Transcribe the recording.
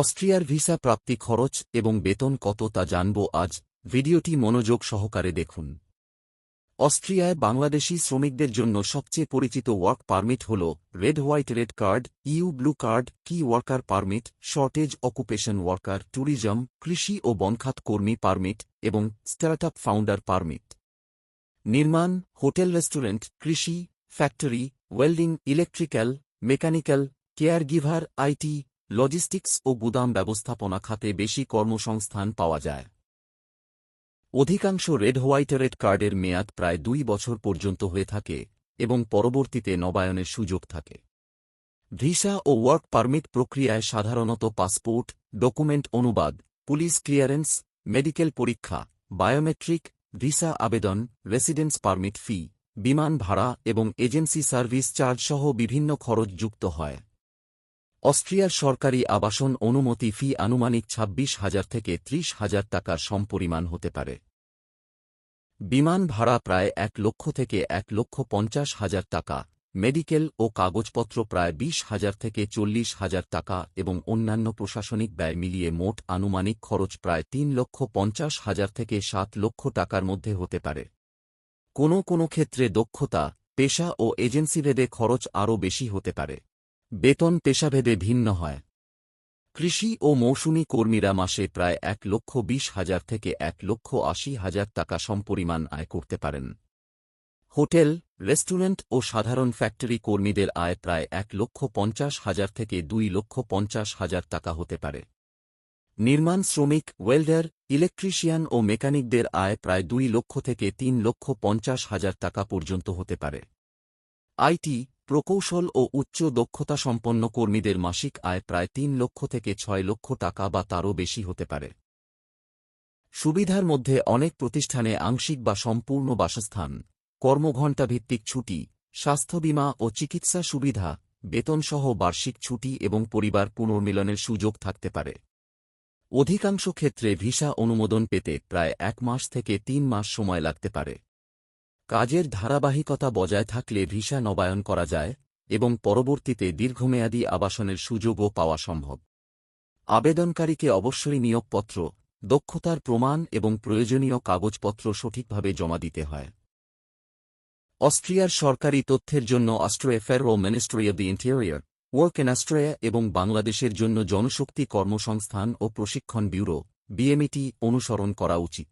অস্ট্রিয়ার ভিসা প্রাপ্তি খরচ এবং বেতন কত তা জানব আজ। ভিডিওটি মনোযোগ সহকারে দেখুন। অস্ট্রিয়ায় বাংলাদেশি শ্রমিকদের জন্য সবচেয়ে পরিচিত ওয়ার্ক পারমিট হল red card, EU blue card, কি worker permit, shortage occupation worker, tourism, কৃষি ও বনখাত কর্মী পারমিট এবং স্টার্টআপ ফাউন্ডার পারমিট। নির্মাণ, হোটেল, রেস্টুরেন্ট, কৃষি, factory, welding, electrical, mechanical, caregiver, IT, logistics ও গুদাম ব্যবস্থাপনা খাতে বেশি কর্মসংস্থান পাওয়া যায়। অধিকাংশ রেড কার্ডের মেয়াদ প্রায় 2 বছর পর্যন্ত হয়ে থাকে এবং পরবর্তীতে নবায়নের সুযোগ থাকে। ভিসা ও ওয়ার্ক পারমিট প্রক্রিয়ায় সাধারণত পাসপোর্ট, ডকুমেন্ট অনুবাদ, পুলিশ ক্লিয়ারেন্স, মেডিকেল পরীক্ষা, বায়োমেট্রিক, ভিসা আবেদন, রেসিডেন্স পারমিট ফি, বিমান ভাড়া এবং এজেন্সি সার্ভিস চার্জ সহ বিভিন্ন খরচ যুক্ত হয়। অস্ট্রিয়ার সরকারি আবাসন অনুমতি ফি আনুমানিক 26,000 থেকে 30,000 টাকার সমপরিমাণ হতে পারে। বিমান ভাড়া প্রায় 1 লক্ষ থেকে 1,50,000 টাকা, মেডিকেল ও কাগজপত্র প্রায় 20,000 থেকে 40,000 টাকা এবং অন্যান্য প্রশাসনিক ব্যয় মিলিয়ে মোট আনুমানিক খরচ প্রায় 3,50,000 থেকে 7 লক্ষ টাকার মধ্যে হতে পারে। কোনো ক্ষেত্রে দক্ষতা, পেশা ও এজেন্সিভেদে খরচ আরও বেশি হতে পারে। বেতন পেশাভেদে ভিন্ন হয়। কৃষি ও মৌসুমি কর্মীরা মাসে প্রায় 1,20,000 থেকে 1,80,000 টাকা সমপরিমাণ আয় করতে পারেন। হোটেল, রেস্টুরেন্ট ও সাধারণ ফ্যাক্টরি কর্মীদের আয় প্রায় 1,50,000 থেকে 2,50,000 টাকা হতে পারে। নির্মাণ শ্রমিক, ওয়েল্ডার, ইলেকট্রিশিয়ান ও মেকানিকদের আয় প্রায় 2 লক্ষ থেকে 3,50,000 টাকা পর্যন্ত হতে পারে। আইটি, প্রকৌশল ও উচ্চ দক্ষতাসম্পন্ন কর্মীদের মাসিক আয় প্রায় 3 লক্ষ থেকে 6 লক্ষ টাকা বা তারও বেশি হতে পারে। সুবিধার মধ্যে অনেক প্রতিষ্ঠানে আংশিক বা সম্পূর্ণ বাসস্থান, কর্মঘণ্টাভিত্তিক ছুটি, স্বাস্থ্য বীমা ও চিকিৎসা সুবিধা, বেতনসহ বার্ষিক ছুটি এবং পরিবার পুনর্মিলনের সুযোগ থাকতে পারে। অধিকাংশ ক্ষেত্রে ভিসা অনুমোদন পেতে প্রায় 1 মাস থেকে 3 মাস সময় লাগতে পারে। কাজের ধারাবাহিকতা বজায় থাকলে ভিসা নবায়ন করা যায় এবং পরবর্তীতে দীর্ঘমেয়াদী আবাসনের সুযোগও পাওয়া সম্ভব। আবেদনকারীকে অবশ্যই নিয়োগপত্র, দক্ষতার প্রমাণ এবং প্রয়োজনীয় কাগজপত্র সঠিকভাবে জমা দিতে হয়। অস্ট্রিয়ার সরকারি তথ্যের জন্য Austria federal ministry of the interior, work in Austria এবং বাংলাদেশের জন্য জনশক্তি কর্মসংস্থান ও প্রশিক্ষণ ব্যুরো, বিএমইটি অনুসরণ করা উচিত।